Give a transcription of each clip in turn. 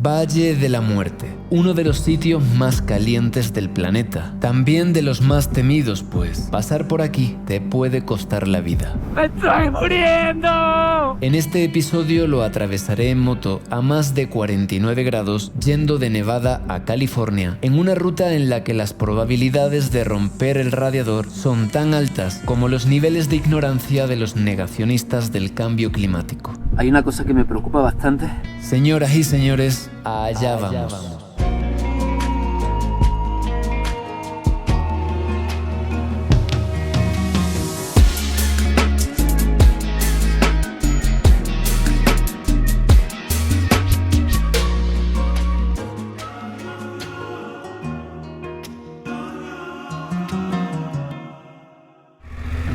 Valle de la Muerte, uno de los sitios más calientes del planeta. También de los más temidos, pues pasar por aquí te puede costar la vida. ¡Me estoy muriendo! En este episodio lo atravesaré en moto a más de 49 grados yendo de Nevada a California, en una ruta en la que las probabilidades de romper el radiador son tan altas como los niveles de ignorancia de los negacionistas del cambio climático. Hay una cosa que me preocupa bastante. Señoras y señores, allá vamos.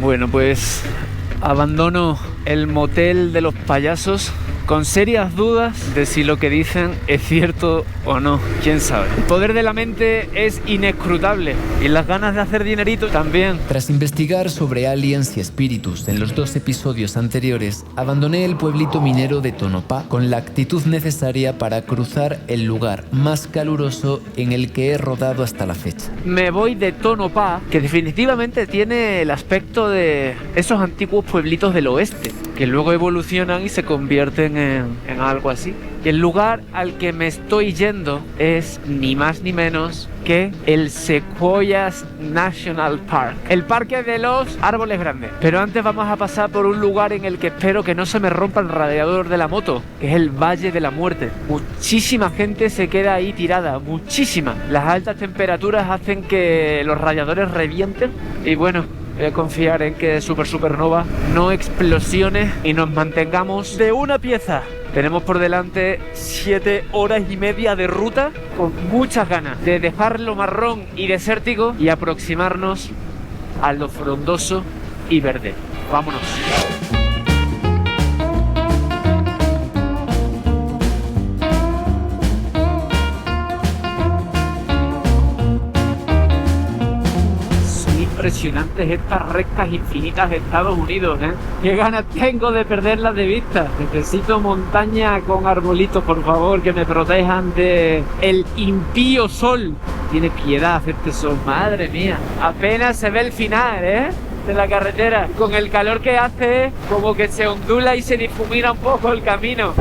Bueno, pues abandono el motel de los payasos con serias dudas de si lo que dicen es cierto o no, quién sabe. El poder de la mente es inescrutable y las ganas de hacer dinerito también. Tras investigar sobre aliens y espíritus en los 2 episodios anteriores, abandoné el pueblito minero de Tonopah con la actitud necesaria para cruzar el lugar más caluroso en el que he rodado hasta la fecha. Me voy de Tonopah, que definitivamente tiene el aspecto de esos antiguos pueblitos del oeste, que luego evolucionan y se convierten en algo así. Y el lugar al que me estoy yendo es ni más ni menos que el Sequoias National Park, el parque de los árboles grandes. Pero antes vamos a pasar por un lugar en el que espero que no se me rompa el radiador de la moto, que es el Valle de la Muerte. Muchísima gente se queda ahí tirada, muchísima. Las altas temperaturas hacen que los radiadores revienten y bueno, voy a confiar en que supernova no explosione y nos mantengamos de una pieza. Tenemos por delante 7 horas y media de ruta con muchas ganas de dejar lo marrón y desértico y aproximarnos a lo frondoso y verde. Vámonos. Impresionantes estas rectas infinitas de Estados Unidos, ¿eh? Qué ganas tengo de perderlas de vista. Necesito montaña con arbolitos, por favor, que me protejan de el impío sol. Tiene piedad hacerte sol, madre mía. Apenas se ve el final, de la carretera. Con el calor que hace, como que se ondula y se difumina un poco el camino.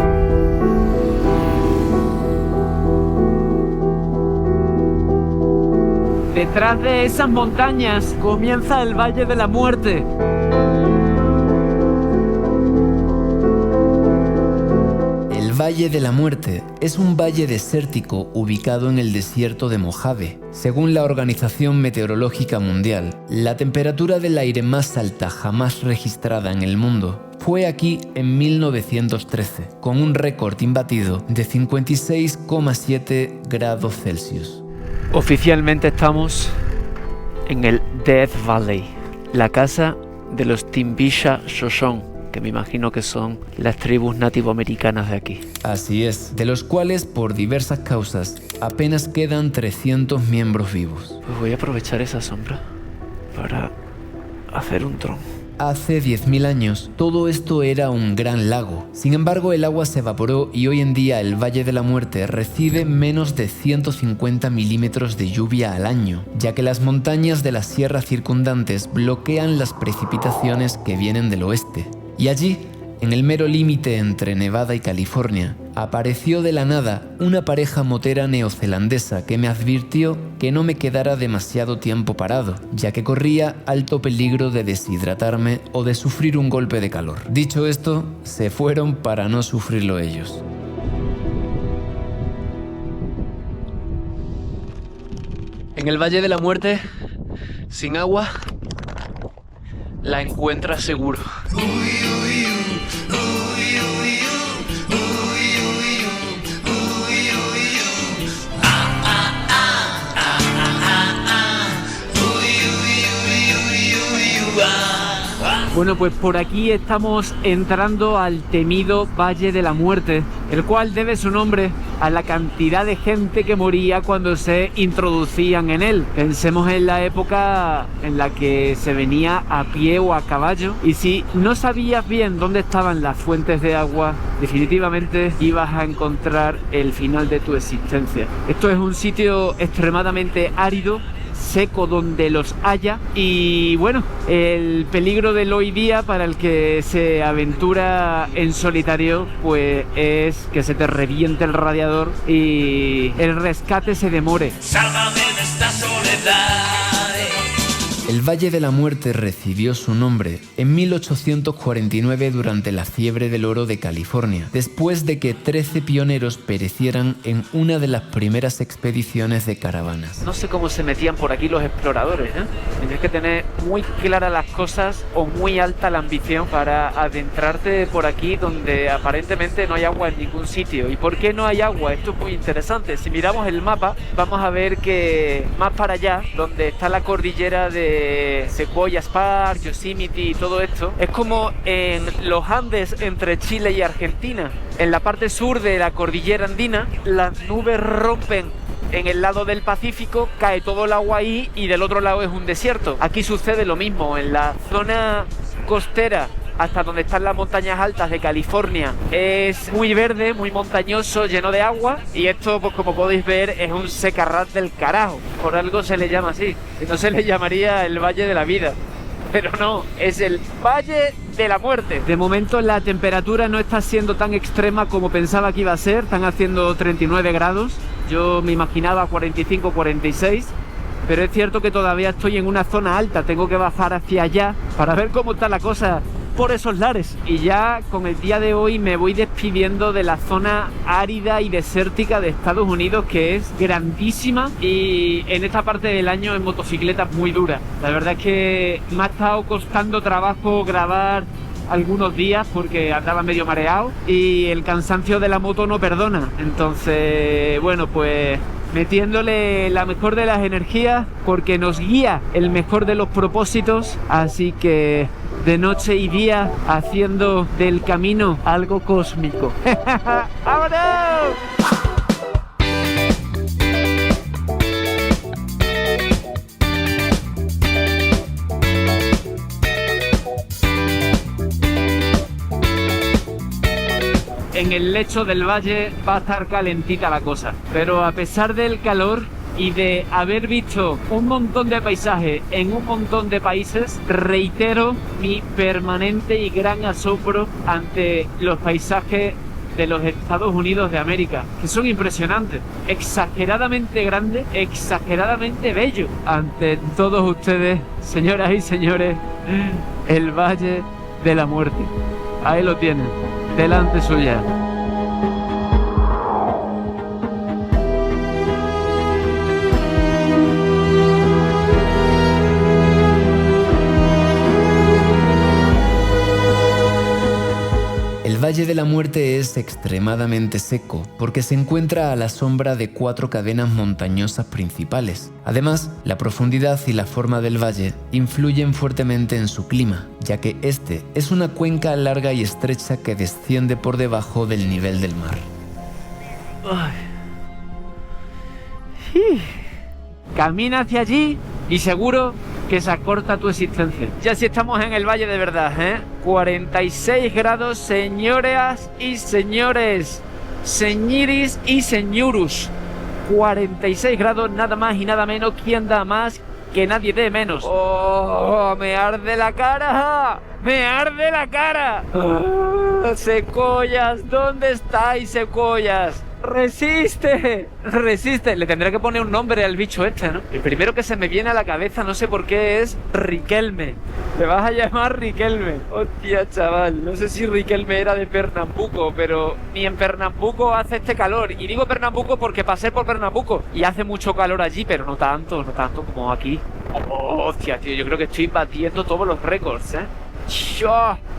Detrás de esas montañas comienza el Valle de la Muerte. El Valle de la Muerte es un valle desértico ubicado en el desierto de Mojave. Según la Organización Meteorológica Mundial, la temperatura del aire más alta jamás registrada en el mundo fue aquí en 1913, con un récord imbatido de 56,7 grados Celsius. Oficialmente estamos en el Death Valley, la casa de los Timbisha Shoshone, que me imagino que son las tribus nativoamericanas de aquí. Así es, de los cuales por diversas causas apenas quedan 300 miembros vivos. Pues voy a aprovechar esa sombra para hacer un tron. Hace 10.000 años, todo esto era un gran lago. Sin embargo, el agua se evaporó y hoy en día el Valle de la Muerte recibe menos de 150 milímetros de lluvia al año, ya que las montañas de las sierras circundantes bloquean las precipitaciones que vienen del oeste. Y allí, en el mero límite entre Nevada y California, apareció de la nada una pareja motera neozelandesa que me advirtió que no me quedara demasiado tiempo parado, ya que corría alto peligro de deshidratarme o de sufrir un golpe de calor. Dicho esto, se fueron para no sufrirlo ellos. En el Valle de la Muerte, sin agua, la encuentras seguro. Bueno, pues por aquí estamos entrando al temido Valle de la Muerte, el cual debe su nombre a la cantidad de gente que moría cuando se introducían en él. Pensemos en la época en la que se venía a pie o a caballo, y si no sabías bien dónde estaban las fuentes de agua, definitivamente ibas a encontrar el final de tu existencia. Esto es un sitio extremadamente árido, seco donde los haya, y bueno, el peligro del hoy día para el que se aventura en solitario pues es que se te reviente el radiador y el rescate se demore. Sálvame de esta soledad. El Valle de la Muerte recibió su nombre en 1849 durante la fiebre del oro de California, después de que 13 pioneros perecieran en una de las primeras expediciones de caravanas. No sé cómo se metían por aquí los exploradores, ¿eh? Tienes que tener muy claras las cosas o muy alta la ambición para adentrarte por aquí donde aparentemente no hay agua en ningún sitio. ¿Y por qué no hay agua? Esto es muy interesante. Si miramos el mapa, vamos a ver que más para allá, donde está la cordillera de Sequoias Park, Yosemite y todo esto, es como en los Andes entre Chile y Argentina. En la parte sur de la cordillera andina, las nubes rompen en el lado del Pacífico, cae todo el agua ahí y del otro lado es un desierto. Aquí sucede lo mismo. En la zona costera, hasta donde están las montañas altas de California, es muy verde, muy montañoso, lleno de agua, y esto, pues como podéis ver, es un secarrat del carajo. Por algo se le llama así. Si no, se le llamaría el Valle de la Vida. Pero no, es el Valle de la Muerte. De momento la temperatura no está siendo tan extrema como pensaba que iba a ser. Están haciendo 39 grados. Yo me imaginaba 45, 46. Pero es cierto que todavía estoy en una zona alta. Tengo que bajar hacia allá para ver cómo está la cosa por esos lares. Y ya con el día de hoy me voy despidiendo de la zona árida y desértica de Estados Unidos, que es grandísima, y en esta parte del año en motocicleta muy dura. La verdad es que me ha estado costando trabajo grabar algunos días porque andaba medio mareado y el cansancio de la moto no perdona. Entonces, bueno, pues metiéndole la mejor de las energías, porque nos guía el mejor de los propósitos. Así que de noche y día haciendo del camino algo cósmico. ¡Vámonos! En el lecho del valle va a estar calentita la cosa, pero a pesar del calor y de haber visto un montón de paisajes en un montón de países, reitero mi permanente y gran asombro ante los paisajes de los Estados Unidos de América, que son impresionantes, exageradamente grandes, exageradamente bellos. Ante todos ustedes, señoras y señores, el Valle de la Muerte. Ahí lo tienen, delante suya. El Valle de la Muerte es extremadamente seco porque se encuentra a la sombra de 4 cadenas montañosas principales. Además, la profundidad y la forma del valle influyen fuertemente en su clima, ya que este es una cuenca larga y estrecha que desciende por debajo del nivel del mar. Camina hacia allí y seguro que se acorta tu existencia. Ya sí estamos en el valle de verdad, 46 grados, señoras y señores, señiris y señurus. 46 grados, nada más y nada menos. ¿Quién da más? Que nadie dé menos. ¡Oh! ¡Me arde la cara! ¡Me arde la cara! Sequoias, ¿dónde estáis, Sequoias? ¡Resiste! ¡Resiste! Le tendré que poner un nombre al bicho este, ¿no? El primero que se me viene a la cabeza, no sé por qué, es Riquelme. Te vas a llamar Riquelme. Hostia, chaval. No sé si Riquelme era de Pernambuco, pero ni en Pernambuco hace este calor. Y digo Pernambuco porque pasé por Pernambuco y hace mucho calor allí, pero no tanto como aquí. Hostia, tío, yo creo que estoy batiendo todos los récords,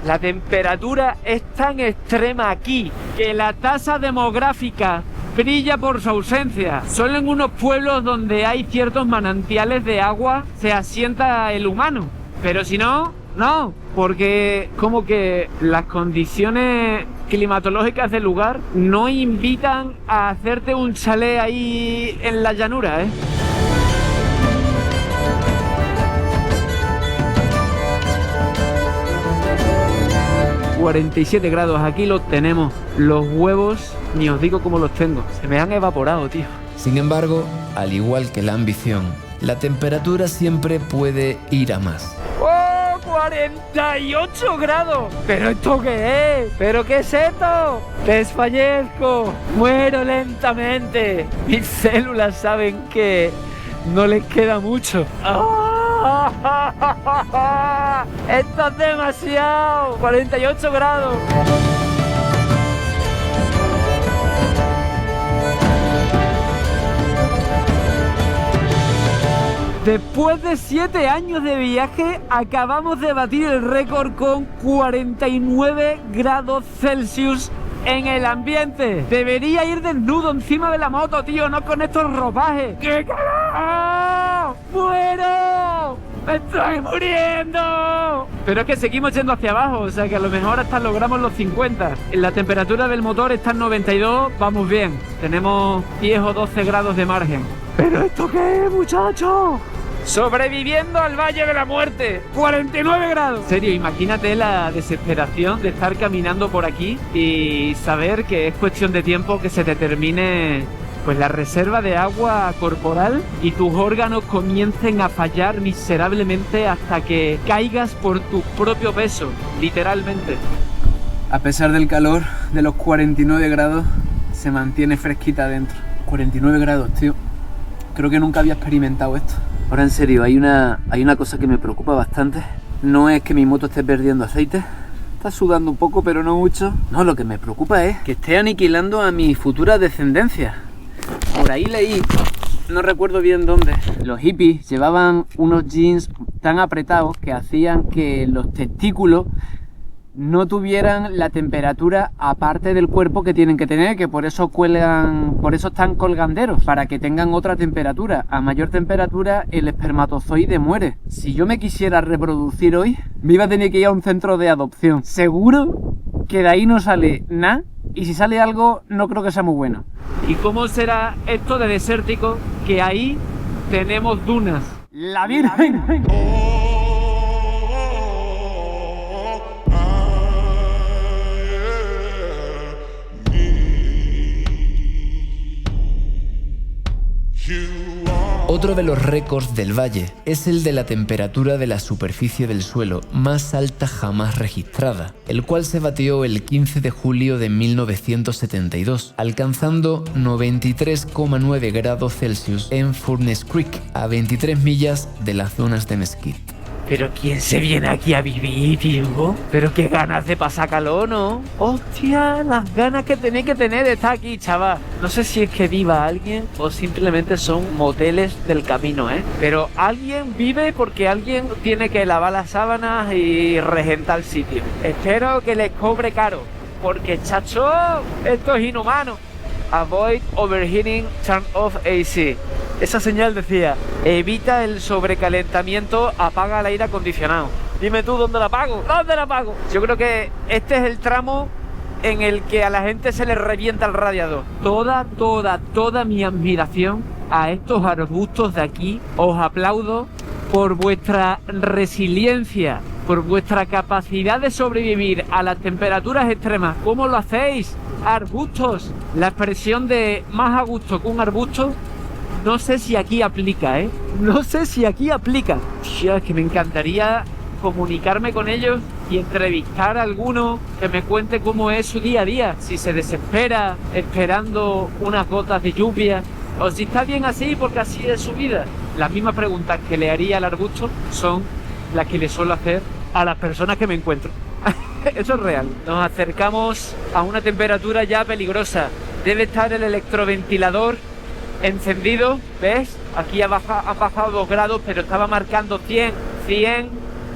La temperatura es tan extrema aquí que la tasa demográfica brilla por su ausencia. Solo en unos pueblos donde hay ciertos manantiales de agua se asienta el humano. Pero si no, no. porque como que las condiciones climatológicas del lugar no invitan a hacerte un chalet ahí en la llanura, 47 grados, aquí lo tenemos. Los huevos, ni os digo cómo los tengo. Se me han evaporado, tío. Sin embargo, al igual que la ambición, la temperatura siempre puede ir a más. ¡Oh! 48 grados. ¿Pero esto qué es? ¿Pero qué es esto? Desfallezco. Muero lentamente. Mis células saben que no les queda mucho. Esto es demasiado. 48 grados. Después de 7 años de viaje, acabamos de batir el récord con 49 grados Celsius en el ambiente. Debería ir desnudo encima de la moto, tío, no con estos ropajes. ¡Qué carajo! ¡Muero! ¡Me estoy muriendo! Pero es que seguimos yendo hacia abajo, o sea que a lo mejor hasta logramos los 50. La temperatura del motor está en 92, vamos bien. Tenemos 10 o 12 grados de margen. ¿Pero esto qué es, muchacho? Sobreviviendo al Valle de la Muerte, 49 grados. En serio, imagínate la desesperación de estar caminando por aquí y saber que es cuestión de tiempo que se te termine pues la reserva de agua corporal y tus órganos comiencen a fallar miserablemente hasta que caigas por tu propio peso, literalmente. A pesar del calor de los 49 grados, se mantiene fresquita adentro. 49 grados, tío. Creo que nunca había experimentado esto. Ahora en serio, hay una cosa que me preocupa bastante. No es que mi moto esté perdiendo aceite. Está sudando un poco, pero no mucho. No, lo que me preocupa es que esté aniquilando a mi futura descendencia. Por ahí leí, no recuerdo bien dónde, los hippies llevaban unos jeans tan apretados que hacían que los testículos no tuvieran la temperatura aparte del cuerpo que tienen que tener, que por eso cuelgan, por eso están colganderos, para que tengan otra temperatura. A mayor temperatura el espermatozoide muere. Si yo me quisiera reproducir hoy, me iba a tener que ir a un centro de adopción. Seguro que de ahí no sale nada, y si sale algo no creo que sea muy bueno. ¿Y cómo será esto de desértico que ahí tenemos dunas? ¡La Virgen! Otro de los récords del valle es el de la temperatura de la superficie del suelo más alta jamás registrada, el cual se batió el 15 de julio de 1972, alcanzando 93,9 grados Celsius en Furnace Creek, a 23 millas de las zonas de Mesquite. ¿Pero quién se viene aquí a vivir, tío? ¿Pero qué ganas de pasar calor, no? ¡Hostia! Las ganas que tenéis que tener de estar aquí, chaval. No sé si es que viva alguien o simplemente son moteles del camino, ¿eh? Pero alguien vive porque alguien tiene que lavar las sábanas y regentar el sitio. Espero que les cobre caro, porque, chacho, esto es inhumano. Avoid overheating, turn off AC. Esa señal decía, evita el sobrecalentamiento, apaga el aire acondicionado. Dime tú, ¿dónde la apago? ¿Dónde la apago? Yo creo que este es el tramo en el que a la gente se le revienta el radiador. Toda mi admiración a estos arbustos de aquí. Os aplaudo por vuestra resiliencia, por vuestra capacidad de sobrevivir a las temperaturas extremas. ¿Cómo lo hacéis? Arbustos. La expresión de más a gusto que un arbusto, no sé si aquí aplica, ¿eh? No sé si aquí aplica. Tío, es que me encantaría comunicarme con ellos y entrevistar a alguno que me cuente cómo es su día a día. Si se desespera esperando unas gotas de lluvia o si está bien así porque así es su vida. Las mismas preguntas que le haría al arbusto son las que le suelo hacer a las personas que me encuentro. Eso es real. Nos acercamos a una temperatura ya peligrosa. Debe estar el electroventilador encendido, ¿ves? Aquí ha bajado 2 grados, pero estaba marcando 100,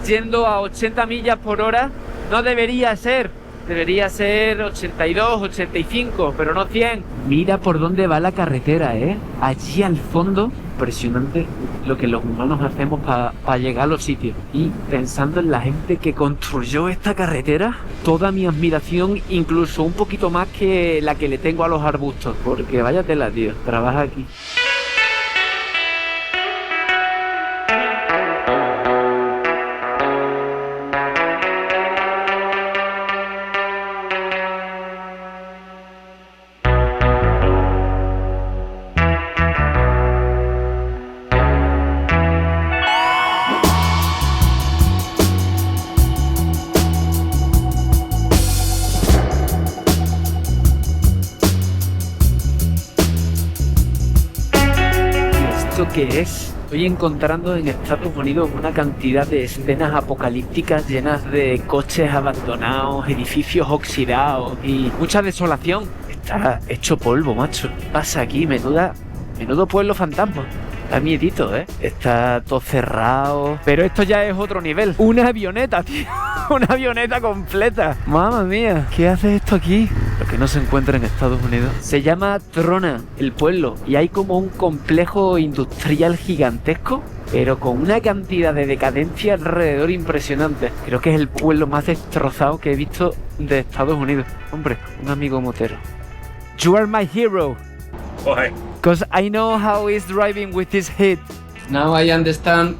yendo a 80 millas por hora. No debería ser Debería ser 82, 85, pero no 100. Mira por dónde va la carretera, ¿eh? Allí al fondo, impresionante lo que los humanos hacemos para llegar a los sitios. Y pensando en la gente que construyó esta carretera, toda mi admiración, incluso un poquito más que la que le tengo a los arbustos. Porque vaya tela, tío, trabaja aquí. ¿Esto qué es? Estoy encontrando en Estados Unidos una cantidad de escenas apocalípticas llenas de coches abandonados, edificios oxidados y mucha desolación. Está hecho polvo, macho. ¿Qué pasa aquí? Menudo pueblo fantasma. Da miedito, ¿eh? Está todo cerrado. Pero esto ya es otro nivel. Una avioneta, tío. Una avioneta completa. Mamma mía. ¿Qué hace esto aquí? Lo que no se encuentra en Estados Unidos. Se llama Trona, el pueblo. Y hay como un complejo industrial gigantesco, pero con una cantidad de decadencia alrededor impresionante. Creo que es el pueblo más destrozado que he visto de Estados Unidos. Hombre, un amigo motero. You are my hero. Why? Because I know how he's driving with his head. Now I understand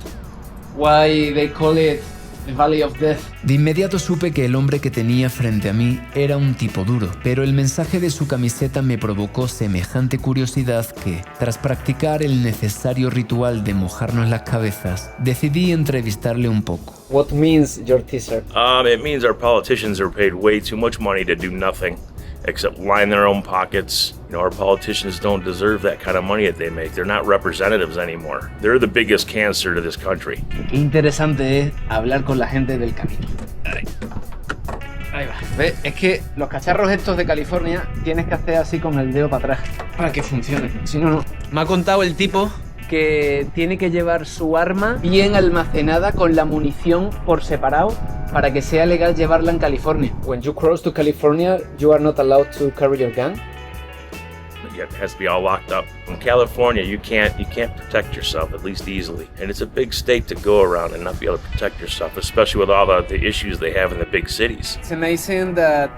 why they call it the Valley of Death. De inmediato supe que el hombre que tenía frente a mí era un tipo duro, pero el mensaje de su camiseta me provocó semejante curiosidad que, tras practicar el necesario ritual de mojarnos las cabezas, decidí entrevistarle un poco. What means your t-shirt? It means our politicians are paid way too much money to do nothing except line their own pockets. You know, our politicians don't deserve that kind of money that they make. They're not representatives anymore. They're the biggest cancer to this country. Qué interesante es hablar con la gente del camino. Ahí va. ¿Ves? Es que los cacharros estos de California tienes que hacer así con el dedo para atrás para que funcione. Si no, no. Me ha contado el tipo que tiene que llevar su arma bien almacenada con la munición por separado para que sea legal llevarla en California. When you cross to California, you are not allowed to carry your gun. Yeah, it has to be all locked up. In California, you can't protect yourself, at least easily. And it's a big state to go around and not be able to protect yourself, especially with all the issues they have in the big cities. It's amazing that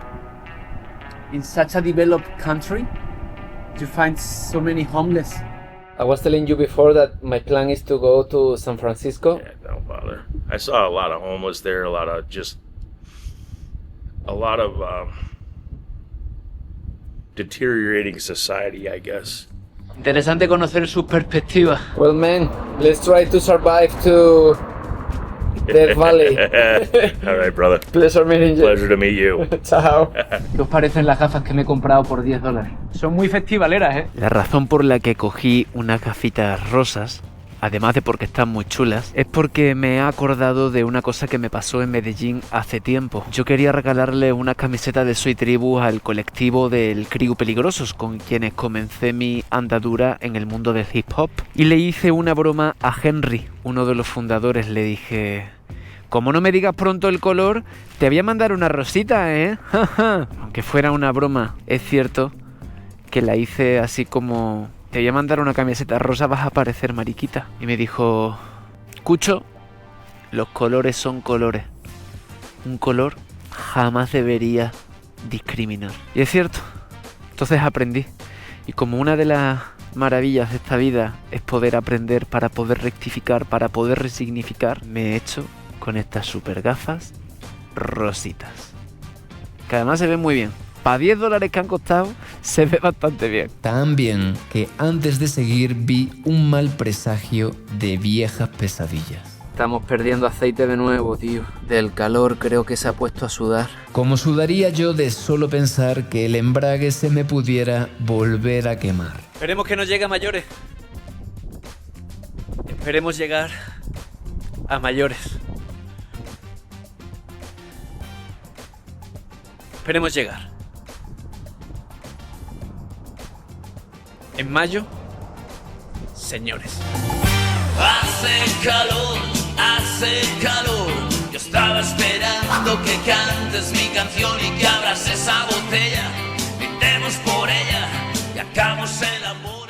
in such a developed country, you find so many homeless. I was telling you before that my plan is to go to San Francisco. Yeah, don't bother. I saw a lot of homeless there, a lot of deteriorating society, I guess. Interesante conocer sus perspectivas. Well, man, let's try to survive to Death Valley. All right, brother. Pleasure meeting you. Pleasure to meet you. Chao. ¿Qué os parecen las gafas que me he comprado por $10? Son muy festivaleras, ¿eh? La razón por la que cogí unas gafitas rosas, además de porque están muy chulas, es porque me he acordado de una cosa que me pasó en Medellín hace tiempo. Yo quería regalarle una camiseta de Soy Tribu al colectivo del Crew Peligrosos, con quienes comencé mi andadura en el mundo del hip hop. Y le hice una broma a Henry, uno de los fundadores. Le dije: como no me digas pronto el color, te voy a mandar una rosita, ¿eh? Aunque fuera una broma, es cierto que la hice así como: te voy a mandar una camiseta rosa, vas a parecer mariquita. Y me dijo: Cucho, los colores son colores. Un color jamás debería discriminar. Y es cierto. Entonces aprendí. Y como una de las maravillas de esta vida es poder aprender para poder rectificar, para poder resignificar, me he hecho con estas super gafas rositas, que además se ven muy bien. Para $10 que han costado, se ve bastante bien. Tan bien que antes de seguir vi un mal presagio de viejas pesadillas. Estamos perdiendo aceite de nuevo, tío. Del calor creo que se ha puesto a sudar. Como sudaría yo de solo pensar que el embrague se me pudiera volver a quemar. Esperemos que no llegue a mayores. Esperemos llegar a mayores. Esperemos llegar. En mayo, señores. Hace calor, yo estaba esperando. esperando que cantes mi canción y que abras esa botella. Brindemos por ella y hagamos el amor.